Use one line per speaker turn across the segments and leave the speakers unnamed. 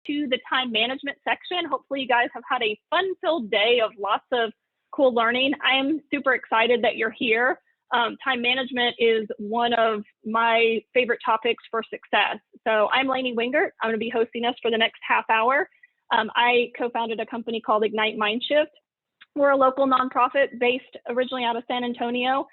to the time management section. Hopefully you guys have had a fun-filled day of lots of cool learning. I am super excited that you're here. Time management is one of my favorite topics for success. So I'm Lainey Wingert. I'm going to be hosting us for the next half hour. I co-founded a company called Ignite Mindshift. We're a local nonprofit based originally out of San Antonio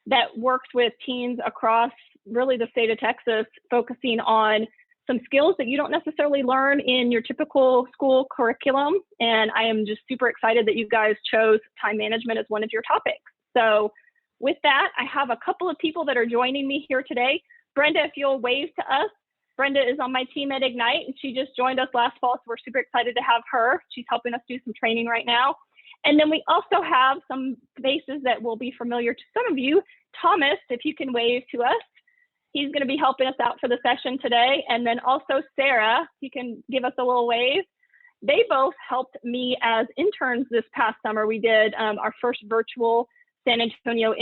that works with teens across really the state of Texas, focusing on some skills that you don't necessarily learn in your typical school curriculum. And I am just super excited that you guys chose time management as one of your topics. So with that, I have a couple of people that are joining me here today. Brenda, if you'll wave to us. Brenda is on my team at Ignite, and she just joined us last fall, so we're super excited to have her. She's helping us do some training right now. And then we also have some faces that will be familiar to some of you. Thomas, if you can wave to us. He's going to be helping us out for the session today. And then also Sarah, you can give us a little wave. They both helped me as interns this past summer. We did our first virtual San Antonio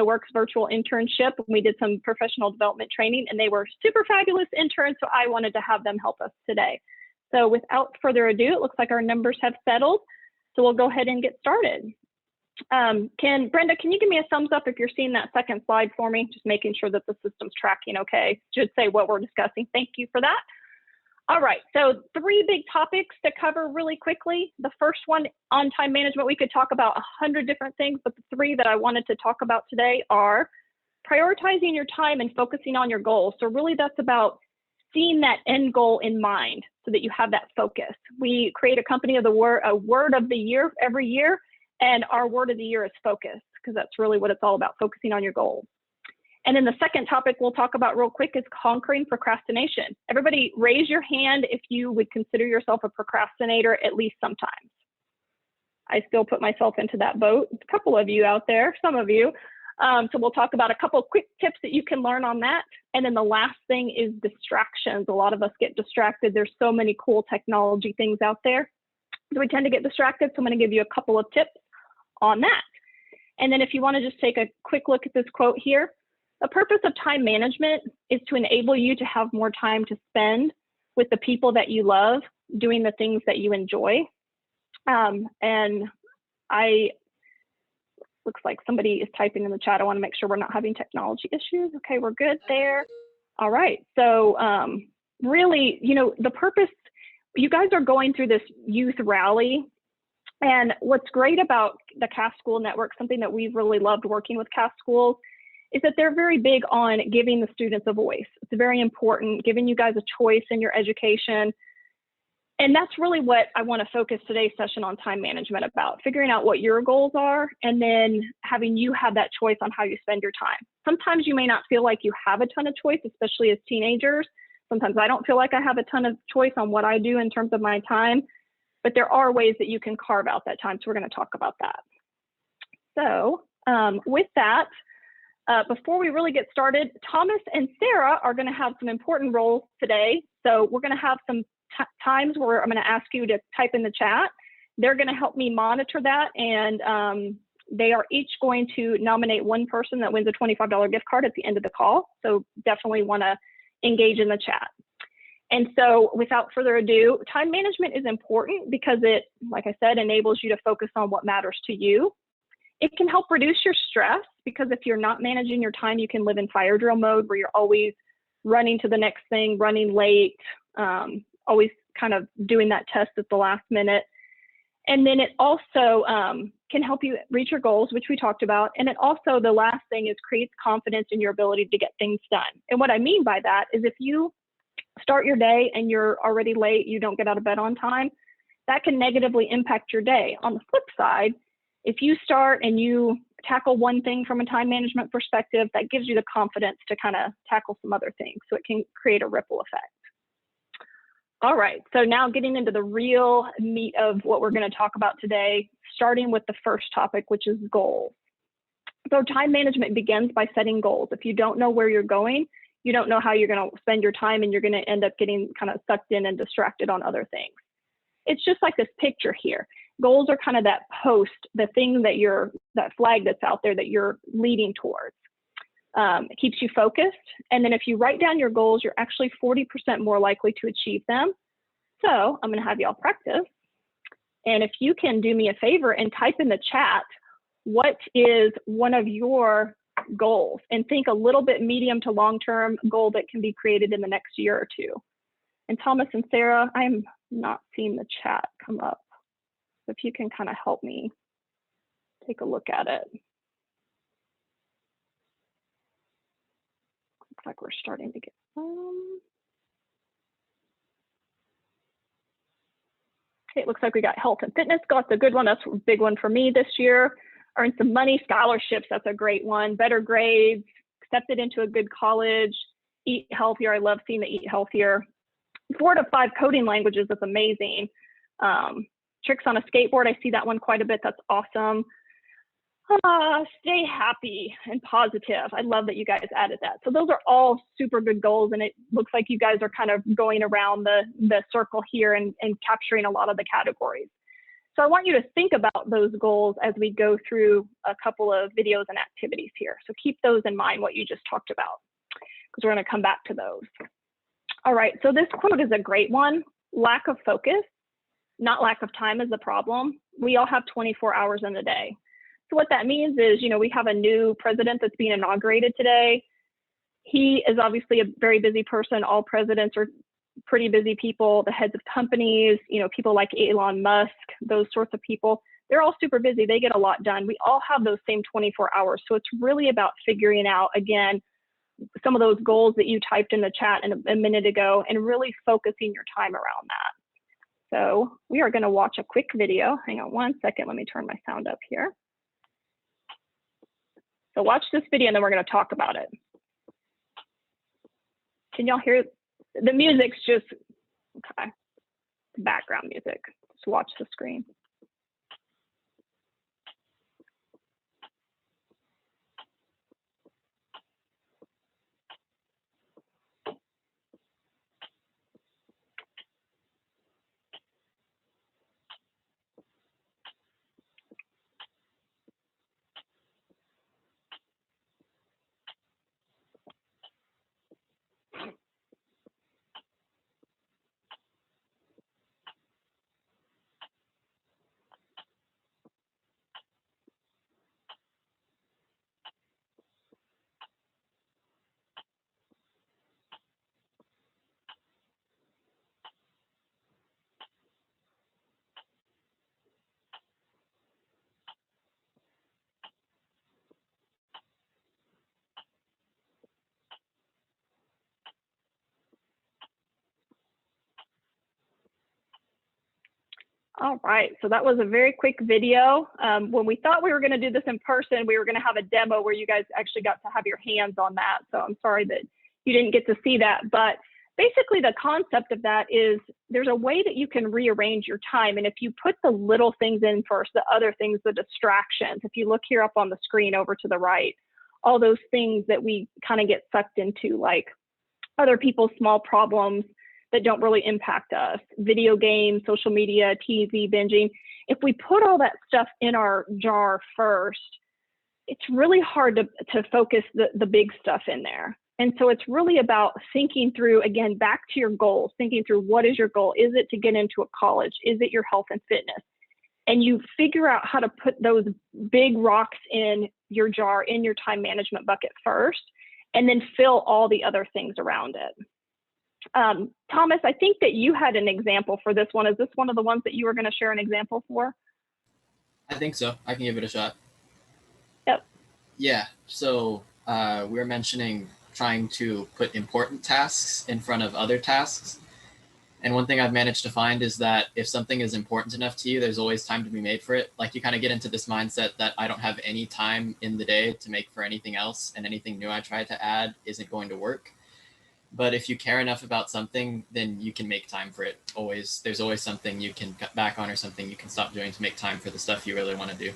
Works virtual internship. We did some professional development training, and they were super fabulous interns, so I wanted to have them help us today. So without further ado, it looks like our numbers have settled. So we'll go ahead and get started. Brenda, can you give me a thumbs up if you're seeing that second slide for me? Just making sure that the system's tracking okay. Should say what we're discussing. Thank you for that. All right, so 3 big topics to cover really quickly. The first one on time management, we could talk about 100 different things, but the 3 that I wanted to talk about today are prioritizing your time and focusing on your goals. So really that's about seeing that end goal in mind so that you have that focus. We create a company of a word of the year every year. And our word of the year is focus, because that's really what it's all about, focusing on your goals. And then the second topic we'll talk about real quick is conquering procrastination. Everybody raise your hand if you would consider yourself a procrastinator at least sometimes. I still put myself into that boat. A couple of you out there, some of you. So we'll talk about a couple of quick tips that you can learn on that. And then the last thing is distractions. A lot of us get distracted. There's so many cool technology things out there. So we tend to get distracted. So I'm going to give you a couple of tips on that. And then if you want to just take a quick look at this quote here, the purpose of time management is to enable you to have more time to spend with the people that you love, doing the things that you enjoy. Looks like somebody is typing in the chat. I want to make sure we're not having technology issues. Okay, we're good there. All right, so really, the purpose, you guys are going through this youth rally. And what's great about the CAS School Network, something that we've really loved working with CAS schools, is that they're very big on giving the students a voice. It's very important, giving you guys a choice in your education. And that's really what I want to focus today's session on time management about, figuring out what your goals are, and then having you have that choice on how you spend your time. Sometimes you may not feel like you have a ton of choice, especially as teenagers. Sometimes I don't feel like I have a ton of choice on what I do in terms of my time. But there are ways that you can carve out that time. So we're going to talk about that. So with that, before we really get started, Thomas and Sarah are going to have some important roles today. So we're going to have some times where I'm going to ask you to type in the chat. They're going to help me monitor that. And they are each going to nominate one person that wins a $25 gift card at the end of the call. So definitely want to engage in the chat. And so without further ado, time management is important because it, like I said, enables you to focus on what matters to you. It can help reduce your stress because if you're not managing your time, you can live in fire drill mode where you're always running to the next thing, running late, always kind of doing that test at the last minute. And then it also can help you reach your goals, which we talked about. And it also, the last thing is creates confidence in your ability to get things done. And what I mean by that is if you start your day and you're already late, you don't get out of bed on time, that can negatively impact your day. On the flip side, if you start and you tackle one thing from a time management perspective, that gives you the confidence to kind of tackle some other things. So it can create a ripple effect. All right, so now getting into the real meat of what we're going to talk about today, starting with the first topic, which is goals. So time management begins by setting goals. If you don't know where you're going, you don't know how you're going to spend your time, and you're going to end up getting kind of sucked in and distracted on other things. It's just like this picture here. Goals are kind of that post, the thing that that flag that's out there that you're leading towards. It keeps you focused. And then if you write down your goals, you're actually 40% more likely to achieve them So I'm going to have y'all practice. And if you can do me a favor and type in the chat, what is one of your goals? And think a little bit medium to long-term goal that can be created in the next year or two. And Thomas and Sarah, I'm not seeing the chat come up. So if you can kind of help me take a look at it. Looks like we're starting to get some. Okay, it looks like we got health and fitness. Got the good one. That's a big one for me this year. Earn some money, scholarships. That's a great one. Better grades, accepted into a good college, eat healthier. I love seeing the eat healthier. 4 to 5 coding languages. That's amazing. Tricks on a skateboard. I see that one quite a bit. That's awesome. Stay happy and positive. I love that you guys added that. So those are all super good goals, and it looks like you guys are kind of going around the circle here and capturing a lot of the categories. So I want you to think about those goals as we go through a couple of videos and activities here. So keep those in mind, what you just talked about, because we're going to come back to those. All right, so this quote is a great one. Lack of focus, not lack of time is the problem. We all have 24 hours in the day. So what that means is, you know, we have a new president that's being inaugurated today. He is obviously a very busy person. All presidents are pretty busy people, the heads of companies, you know, people like Elon Musk, those sorts of people. They're all super busy. They get a lot done. We all have those same 24 hours. So it's really about figuring out, again, some of those goals that you typed in the chat a minute ago and really focusing your time around that. So we are going to watch a quick video. Hang on one second. Let me turn my sound up here. So watch this video and then we're going to talk about it. Can y'all hear? The music's just, okay, background music. Just watch the screen. All right, so that was a very quick video. When we thought we were going to do this in person, we were going to have a demo where you guys actually got to have your hands on that. So I'm sorry that you didn't get to see that. But basically the concept of that is there's a way that you can rearrange your time. And if you put the little things in first, the other things, the distractions, if you look here up on the screen over to the right, all those things that we kind of get sucked into, like other people's small problems that don't really impact us, video games, social media, TV, binging. If we put all that stuff in our jar first, it's really hard to focus the big stuff in there. And so it's really about thinking through, again, back to your goals, thinking through what is your goal? Is it to get into a college? Is it your health and fitness? And you figure out how to put those big rocks in your jar, in your time management bucket first, and then fill all the other things around it. Thomas, I think that you had an example for this one. Is this one of the ones that you were going to share an example for?
I think so. I can give it a shot.
Yep.
Yeah. So we were mentioning trying to put important tasks in front of other tasks. And one thing I've managed to find is that if something is important enough to you, there's always time to be made for it. Like you kind of get into this mindset that I don't have any time in the day to make for anything else, and anything new I try to add isn't going to work. But if you care enough about something, then you can make time for it. Always, there's always something you can cut back on or something you can stop doing to make time for the stuff you really want to do.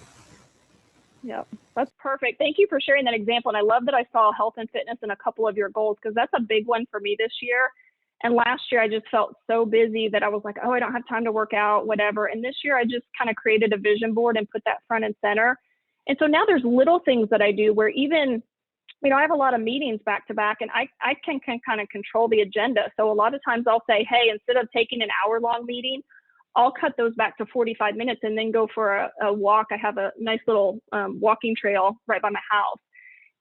Yep, that's perfect. Thank you for sharing that example. And I love that I saw health and fitness in a couple of your goals, because that's a big one for me this year. And last year I just felt so busy that I was like, oh, I don't have time to work out, whatever. And this year I just kind of created a vision board and put that front and center. And so now there's little things that I do where even I have a lot of meetings back to back, and I can kind of control the agenda. So a lot of times I'll say, hey, instead of taking an hour-long meeting, I'll cut those back to 45 minutes and then go for a walk. I have a nice little walking trail right by my house.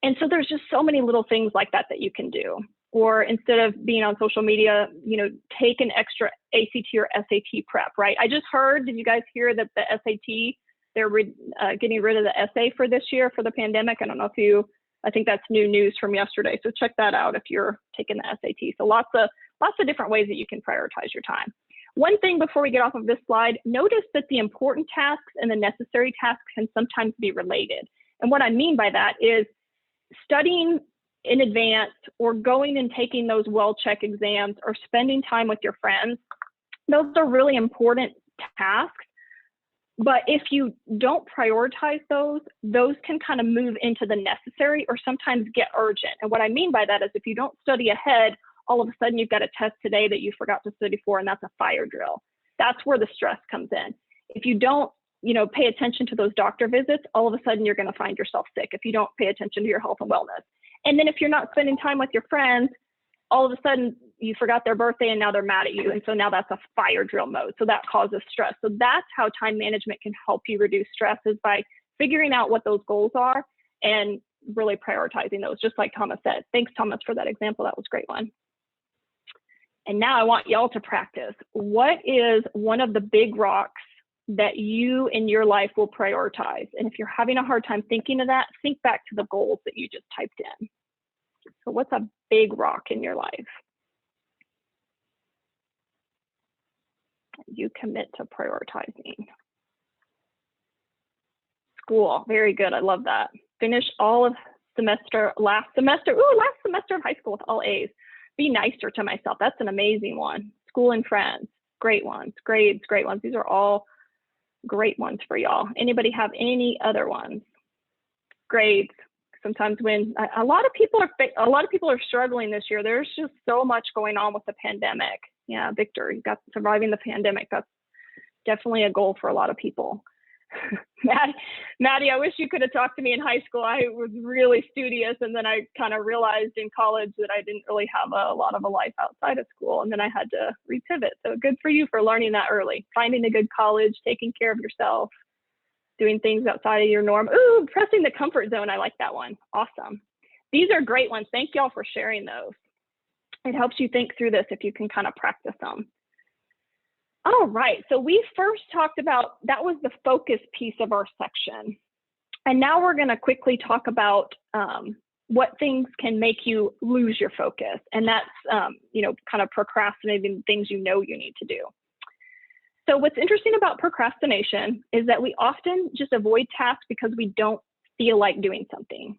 And so there's just so many little things like that that you can do. Or instead of being on social media, take an extra ACT or SAT prep, right? I just heard, did you guys hear that the SAT, they're getting rid of the essay for this year for the pandemic? I don't know if I think that's new news from yesterday. So check that out if you're taking the SAT. So lots of different ways that you can prioritize your time. One thing before we get off of this slide, notice that the important tasks and the necessary tasks can sometimes be related. And what I mean by that is studying in advance or going and taking those well-check exams or spending time with your friends. Those are really important tasks. But if you don't prioritize those can kind of move into the necessary or sometimes get urgent. And what I mean by that is if you don't study ahead, all of a sudden you've got a test today that you forgot to study for, and that's a fire drill. That's where the stress comes in. If you don't, pay attention to those doctor visits, all of a sudden you're going to find yourself sick if you don't pay attention to your health and wellness. And then if you're not spending time with your friends, all of a sudden you forgot their birthday and now they're mad at you. And so now that's a fire drill mode. So that causes stress. So that's how time management can help you reduce stress, is by figuring out what those goals are and really prioritizing those, just like Thomas said. Thanks, Thomas, for that example. That was a great one. And now I want y'all to practice. What is one of the big rocks that you in your life will prioritize? And if you're having a hard time thinking of that, think back to the goals that you just typed in. So what's a big rock in your life you commit to prioritizing? School. Very good. I love that. Finish all of last semester of high school with all A's. Be nicer to myself. That's an amazing one. School and friends. Great ones. Grades. Great ones. These are all great ones for y'all. Anybody have any other ones? Grades. Sometimes when a lot of people are struggling this year, there's just so much going on with the pandemic. Yeah, Victor, you got surviving the pandemic. That's definitely a goal for a lot of people. Maddie, I wish you could have talked to me in high school. I was really studious, and then I kind of realized in college that I didn't really have a lot of a life outside of school, and then I had to repivot. So good for you for learning that early, finding a good college, taking care of yourself, doing things outside of your norm. Ooh, pressing the comfort zone. I like that one. Awesome. These are great ones. Thank y'all for sharing those. It helps you think through this if you can kind of practice them. All right, so we first talked about, that was the focus piece of our section. And now we're gonna quickly talk about what things can make you lose your focus. And that's, kind of procrastinating things you need to do. So what's interesting about procrastination is that we often just avoid tasks because we don't feel like doing something.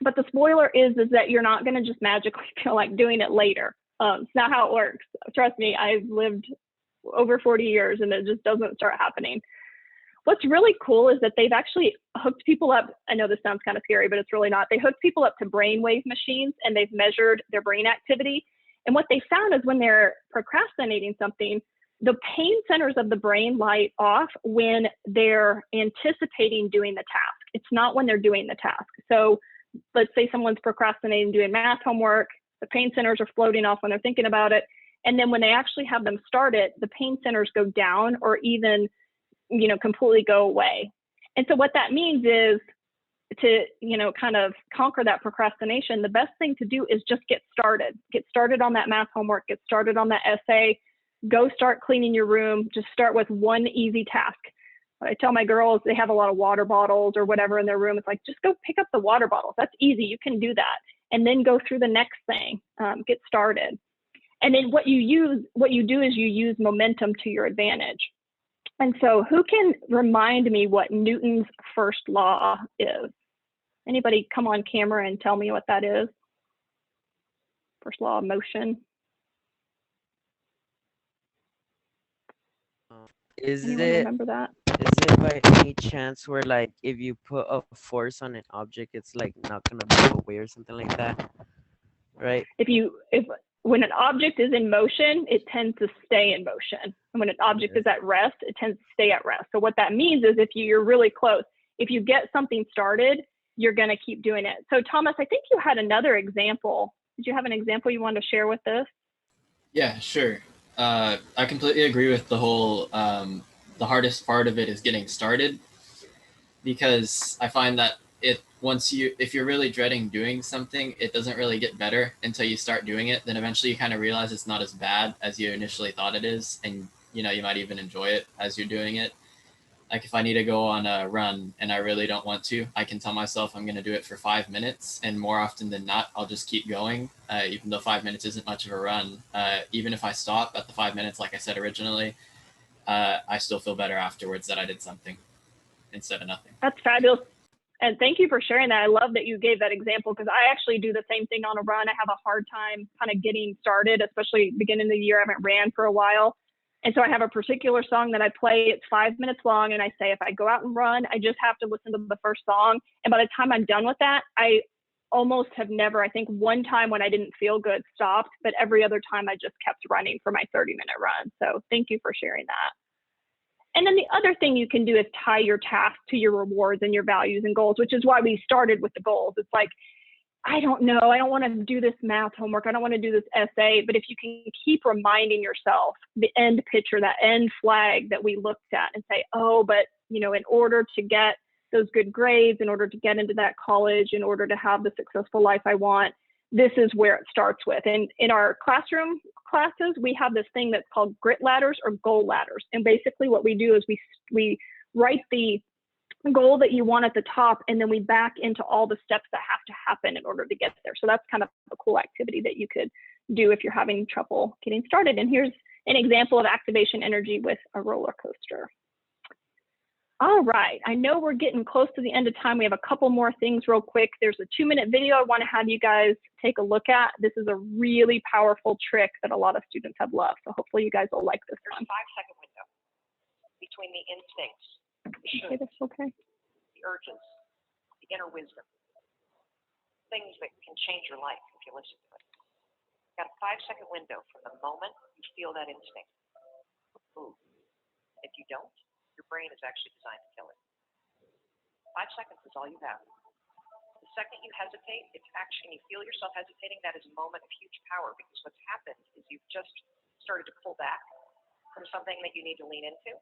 But the spoiler is that you're not gonna just magically feel like doing it later. It's not how it works. Trust me, I've lived over 40 years and it just doesn't start happening. What's really cool is that they've actually hooked people up. I know this sounds kind of scary, but it's really not. They hooked people up to brainwave machines and they've measured their brain activity. And what they found is when they're procrastinating something, the pain centers of the brain light off when they're anticipating doing the task. It's not when they're doing the task. So let's say someone's procrastinating doing math homework, the pain centers are floating off when they're thinking about it. And then when they actually have them start it, the pain centers go down or even, completely go away. And so what that means is to, kind of conquer that procrastination, the best thing to do is just get started. Get started on that math homework, get started on that essay, go start cleaning your room, just start with one easy task. I tell my girls, they have a lot of water bottles or whatever in their room. It's like, just go pick up the water bottles. That's easy. You can do that. And then go through the next thing, get started. And then what you do is you use momentum to your advantage. And so who can remind me what Newton's first law is? Anybody come on camera and tell me what that is? First law of motion. Anyone remember that?
Is it by any chance where, like, if you put a force on an object, it's like not gonna move away or something like that, right?
When an object is in motion, it tends to stay in motion. And when an object is at rest, it tends to stay at rest. So what that means is if you're really close, if you get something started you're going to keep doing it. So Thomas, I think you had another example. Did you have an example you wanted to share with this?
Yeah, sure. I completely agree with the whole, the hardest part of it is getting started, because I find that if you're really dreading doing something, it doesn't really get better until you start doing it. Then eventually you kind of realize it's not as bad as you initially thought it is. And, you might even enjoy it as you're doing it. Like if I need to go on a run and I really don't want to, I can tell myself I'm going to do it for 5 minutes. And more often than not, I'll just keep going, even though 5 minutes isn't much of a run. Even if I stop at the 5 minutes, like I said originally, I still feel better afterwards that I did something instead of nothing.
That's fabulous. And thank you for sharing that. I love that you gave that example, because I actually do the same thing on a run. I have a hard time kind of getting started, especially beginning of the year. I haven't ran for a while. And so I have a particular song that I play. It's 5 minutes long. And I say, if I go out and run, I just have to listen to the first song. And by the time I'm done with that, I almost have never, I think one time when I didn't feel good, stopped. But every other time I just kept running for my 30-minute run. So thank you for sharing that. And then the other thing you can do is tie your tasks to your rewards and your values and goals, which is why we started with the goals. It's like, I don't know, I don't want to do this math homework, I don't want to do this essay, but if you can keep reminding yourself the end picture, that end flag that we looked at, and say, oh, but in order to get those good grades, in order to get into that college, in order to have the successful life I want, this is where it starts with. And in our classroom classes, we have this thing that's called grit ladders or goal ladders. And basically what we do is we write the goal that you want at the top, and then we back into all the steps that have to happen in order to get there. So that's kind of a cool activity that you could do if you're having trouble getting started. And here's an example of activation energy with a roller coaster. All right, I know we're getting close to the end of time. We have a couple more things real quick. There's a 2-minute video I want to have you guys take a look at. This is a really powerful trick that a lot of students have loved. So hopefully you guys will like this one.
There's a 5-second window between the instincts, the
Okay,
shoulds,
that's okay.
the urges, the inner wisdom, things that can change your life if you listen to it. You've got a 5-second window from the moment you feel that instinct. Move. If you don't, your brain is actually designed to kill it. 5 seconds is all you have. The second you hesitate, it's actually, you feel yourself hesitating, that is a moment of huge power, because what's happened is you've just started to pull back from something that you need to lean into.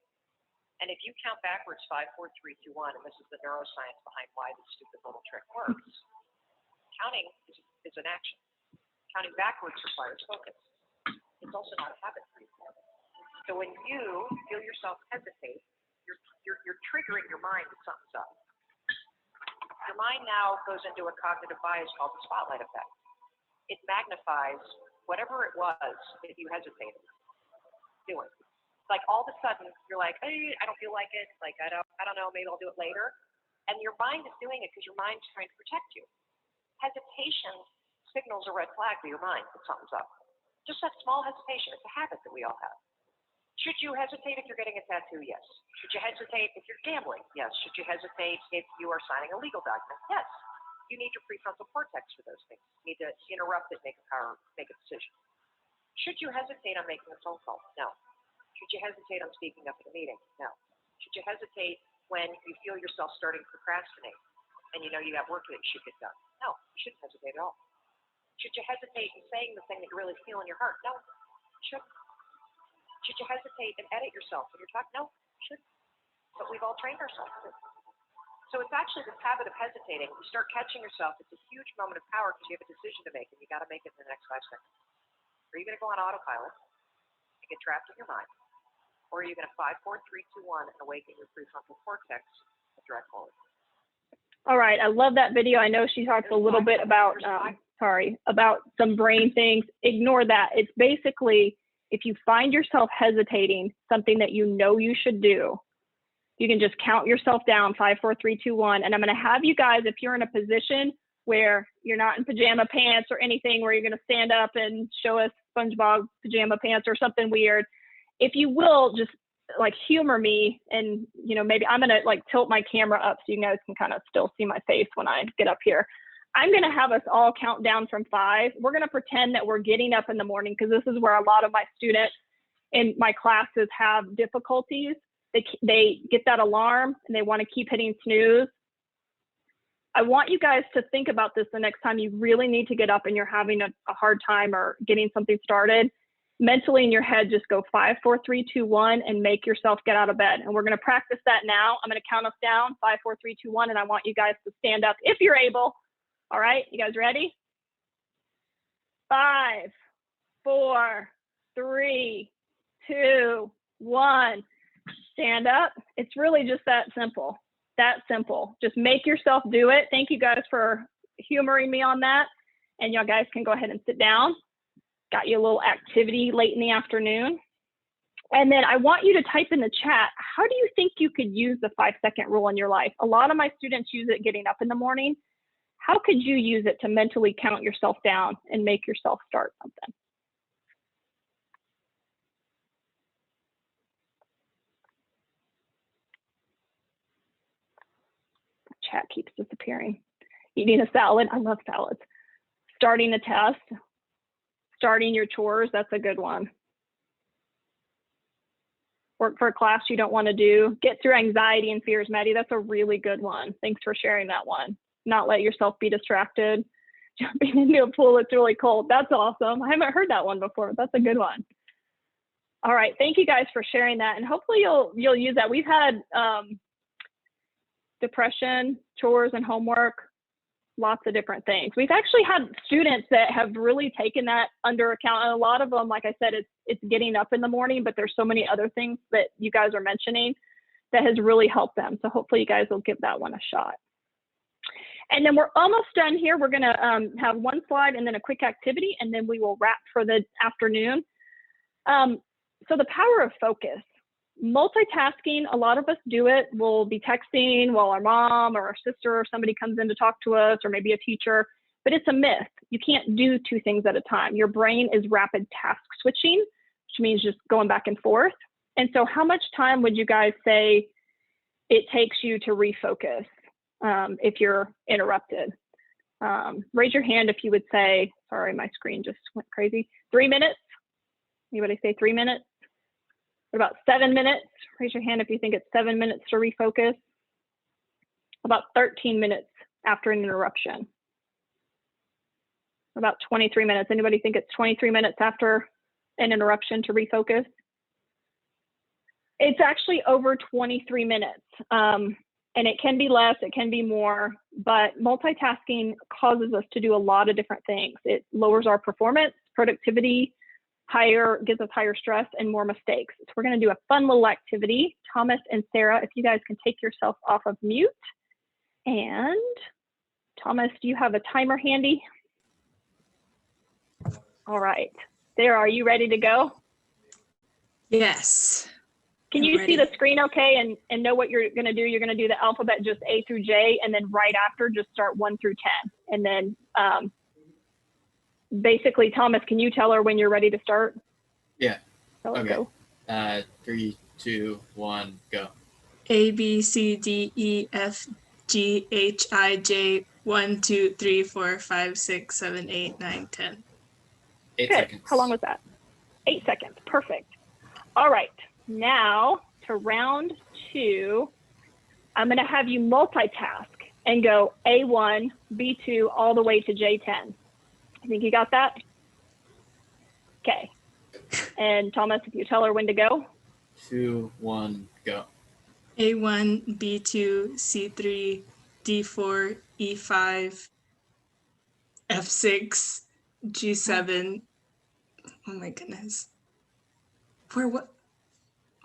And if you count backwards 5, 4, 3, 2, 1, and this is the neuroscience behind why this stupid little trick works, counting is an action. Counting backwards requires focus. It's also not a habit for you. So when you feel yourself hesitate, you're triggering your mind that something's up. Your mind now goes into a cognitive bias called the spotlight effect. It magnifies whatever it was that you hesitated doing. Like all of a sudden you're like, hey, I don't feel like it. Like I don't know, maybe I'll do it later. And your mind is doing it because your mind's trying to protect you. Hesitation signals a red flag to your mind that something's up. Just that small hesitation. It's a habit that we all have. Should you hesitate if you're getting a tattoo? Yes. Should you hesitate if you're gambling? Yes. Should you hesitate if you are signing a legal document? Yes. You need your prefrontal cortex for those things. You need to interrupt it, make a decision. Should you hesitate on making a phone call? No. Should you hesitate on speaking up at a meeting? No. Should you hesitate when you feel yourself starting to procrastinate and you know you have work that you should get done? No. You shouldn't hesitate at all. Should you hesitate in saying the thing that you really feel in your heart? No. You shouldn't. Should you hesitate and edit yourself when you're talking? No, you shouldn't. But we've all trained ourselves to. So it's actually this habit of hesitating. You start catching yourself. It's a huge moment of power because you have a decision to make, and you got to make it in the next 5 seconds. Are you going to go on autopilot and get trapped in your mind? Or are you going to 5, 4, 3, 2, 1 and awaken your prefrontal cortex and drive forward?
All right, I love that video. I know she talks a little bit about, about some brain things. Ignore that. It's basically, if you find yourself hesitating, something that you know you should do, you can just count yourself down, 5, 4, 3, 2, 1. And I'm going to have you guys, if you're in a position where you're not in pajama pants or anything, where you're going to stand up and show us SpongeBob pajama pants or something weird, if you will, just like humor me, and maybe I'm going to like tilt my camera up so you guys can kind of still see my face when I get up here. I'm going to have us all count down from 5. We're going to pretend that we're getting up in the morning, because this is where a lot of my students in my classes have difficulties. They get that alarm and they want to keep hitting snooze. I want you guys to think about this the next time you really need to get up and you're having a hard time or getting something started. Mentally in your head, just go 5, 4, 3, 2, 1 and make yourself get out of bed. And we're going to practice that now. I'm going to count us down, 5, 4, 3, 2, 1, and I want you guys to stand up if you're able. All right, you guys ready? 5, 4, 3, 2, 1. Stand up. It's really just that simple. That simple. Just make yourself do it. Thank you guys for humoring me on that. And y'all guys can go ahead and sit down. Got you a little activity late in the afternoon. And then I want you to type in the chat, how do you think you could use the 5-second rule in your life? A lot of my students use it getting up in the morning. How could you use it to mentally count yourself down and make yourself start something? Chat keeps disappearing. Eating a salad. I love salads. Starting a test. Starting your chores. That's a good one. Work for a class you don't want to do. Get through anxiety and fears, Maddie. That's a really good one. Thanks for sharing that one. Not let yourself be distracted. Jumping into a pool that's really cold. That's awesome. I haven't heard that one before. But that's a good one. All right. Thank you guys for sharing that. And hopefully you'll use that. We've had depression, chores, and homework, lots of different things. We've actually had students that have really taken that under account. And a lot of them, like I said, it's getting up in the morning, but there's so many other things that you guys are mentioning that has really helped them. So hopefully you guys will give that one a shot. And then we're almost done here. We're gonna have one slide and then a quick activity, and then we will wrap for the afternoon. So the power of focus. Multitasking, a lot of us do it. We'll be texting while our mom or our sister or somebody comes in to talk to us, or maybe a teacher, but it's a myth. You can't do 2 things at a time. Your brain is rapid task switching, which means just going back and forth. And so how much time would you guys say it takes you to refocus if you're interrupted? Raise your hand if you would say, sorry, my screen just went crazy. 3 minutes? Anybody say 3 minutes? What about 7 minutes? Raise your hand if you think it's 7 minutes to refocus. About 13 minutes after an interruption. About 23 minutes. Anybody think it's 23 minutes after an interruption to refocus? It's actually over 23 minutes. And it can be less, it can be more, but multitasking causes us to do a lot of different things. It lowers our performance, productivity, gives us higher stress and more mistakes. So we're going to do a fun little activity. Thomas and Sarah, if you guys can take yourself off of mute. And Thomas, do you have a timer handy? All right. Sarah, are you ready to go?
Yes.
Can you see the screen okay and know what you're going to do? You're going to do the alphabet just A through J, and then right after just start 1 through 10. And then basically, Thomas, can you tell her when you're ready to start?
Yeah.
Okay.
Go. 3, 2, 1, go.
A, B, C, D, E, F, G, H, I, J, 1, 2, 3, 4, 5, 6, 7, 8, 9, 10.
8
Good.
seconds.
How long was that? 8 seconds. Perfect. All right. Now to round 2, I'm going to have you multitask and go A1, B2, all the way to J10. I think you got that? Okay. And Thomas, if you tell her when to go.
2, 1, go.
A1, B2, C3, D4, E5, F6, G7. Oh my goodness.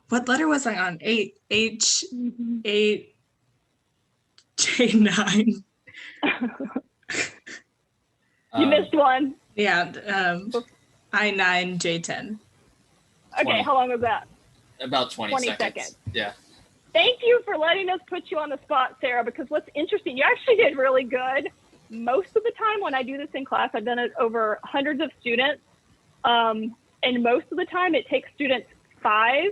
What letter was I on? 8, H, 8, J9.
You missed one.
Yeah, I9, J10.
Okay,
20.
how long was that?
About 20 seconds. Yeah.
Thank you for letting us put you on the spot, Sarah, because what's interesting, you actually did really good. Most of the time when I do this in class, I've done it over hundreds of students. And most of the time it takes students 5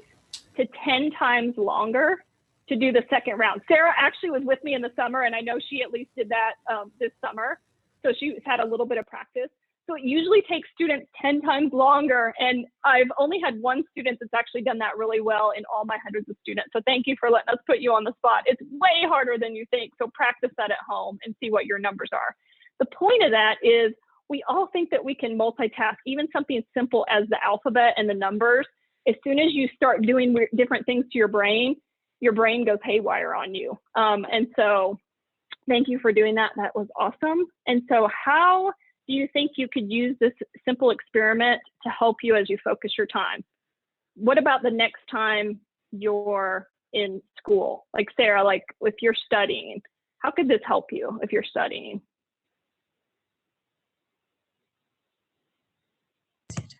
to 10 times longer to do the second round. Sarah actually was with me in the summer, and I know she at least did that this summer. So she's had a little bit of practice. So it usually takes students 10 times longer. And I've only had one student that's actually done that really well in all my hundreds of students. So thank you for letting us put you on the spot. It's way harder than you think. So practice that at home and see what your numbers are. The point of that is we all think that we can multitask, even something as simple as the alphabet and the numbers. As soon as you start doing different things to your brain goes haywire on you. And so thank you for doing that. That was awesome. And so how do you think you could use this simple experiment to help you as you focus your time? What about the next time you're in school? Like Sarah, like if you're studying, how could this help you if you're studying?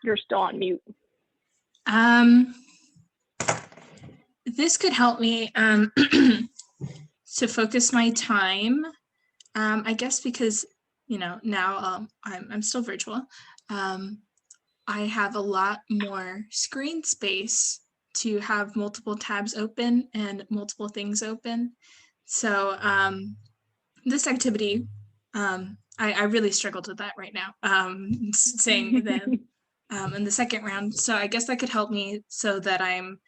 You're still on mute.
This could help me to focus my time. I guess because, now I'm still virtual. I have a lot more screen space to have multiple tabs open and multiple things open. So this activity, I really struggled with that right now, saying that in the second round. So I guess that could help me so that I'm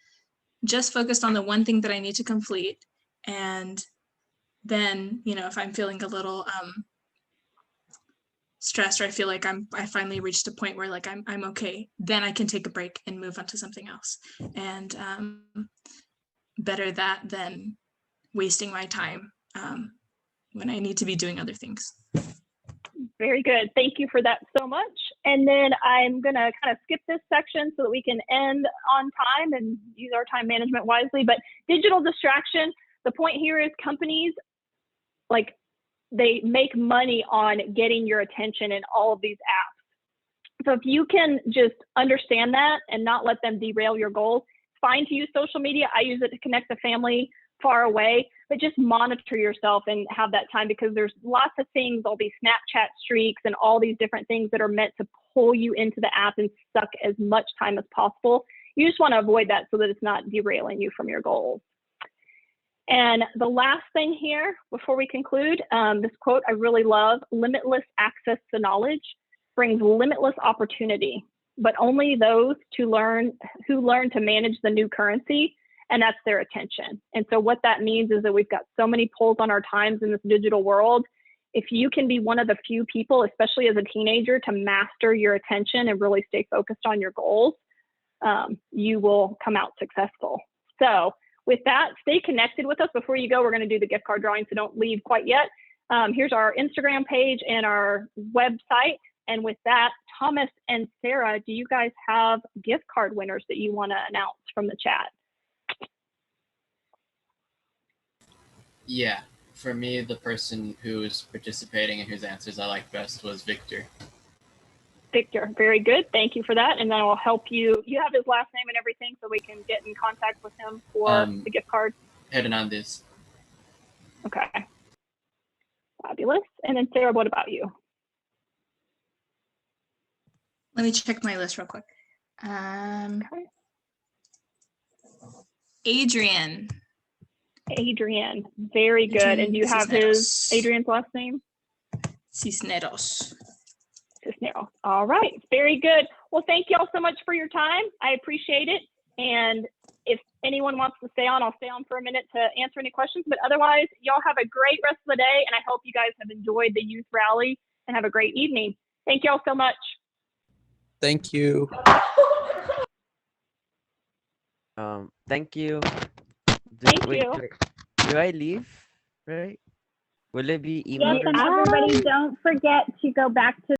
just focused on the one thing that I need to complete. And then, if I'm feeling a little stressed, or I feel like I finally reached a point where like I'm okay, then I can take a break and move on to something else. And better that than wasting my time when I need to be doing other things.
Very good. Thank you for that so much. And then I'm going to kind of skip this section so that we can end on time and use our time management wisely. But digital distraction, the point here is companies, like, they make money on getting your attention in all of these apps. So if you can just understand that and not let them derail your goals, it's fine to use social media. I use it to connect the family far away, but just monitor yourself and have that time, because there's lots of things, all these Snapchat streaks and all these different things that are meant to pull you into the app and suck as much time as possible. You just want to avoid that so that it's not derailing you from your goals. And the last thing here, before we conclude, this quote I really love: limitless access to knowledge brings limitless opportunity, but only those who learn to manage the new currency, and that's their attention. And so what that means is that we've got so many pulls on our times in this digital world. If you can be one of the few people, especially as a teenager, to master your attention and really stay focused on your goals, you will come out successful. So with that, stay connected with us. Before you go, we're going to do the gift card drawing, so don't leave quite yet. Here's our Instagram page and our website. And with that, Thomas and Sarah, do you guys have gift card winners that you want to announce from the chat?
Yeah, for me, the person who is participating and whose answers I liked best was Victor.
Victor, very good. Thank you for that. And then I'll help you. You have his last name and everything, so we can get in contact with him for the gift card.
Hernandez.
Okay. Fabulous. And then Sarah, what about you?
Let me check my list real quick.
Okay.
Adrian.
Adrian, very good.
Adrian
And do you have Adrian's last name?
Cisneros.
Cisneros. All right, very good. Well, thank you all so much for your time. I appreciate it. And if anyone wants to stay on, I'll stay on for a minute to answer any questions. But otherwise, y'all have a great rest of the day. And I hope you guys have enjoyed the youth rally and have a great evening. Thank you all so much.
Thank you.
Thank you.
Thank
Wait,
you.
do I leave? Right? Will it be
Yes,
emoted?
and everybody don't forget to go back to